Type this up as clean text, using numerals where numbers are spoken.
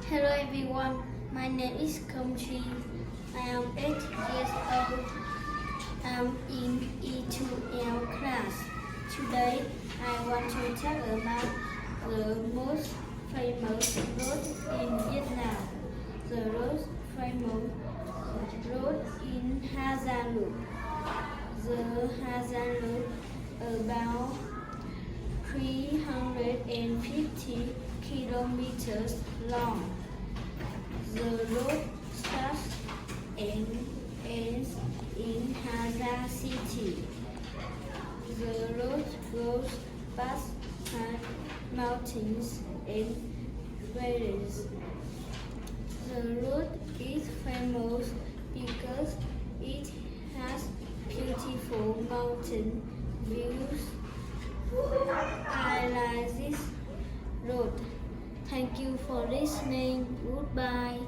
Hello everyone, my name is Kong Chi. I am 8 years old. I'm in E2L class. Today I want to talk about the most famous road in Vietnam. The most famous road in Ha Giang Loop. The Ha Giang Loop about 350 kilometers long. The road starts and ends in Ha Giang City. The road goes past mountains and valleys. The road is famous because it has beautiful mountain views. I like this road. Thank you for listening. Goodbye.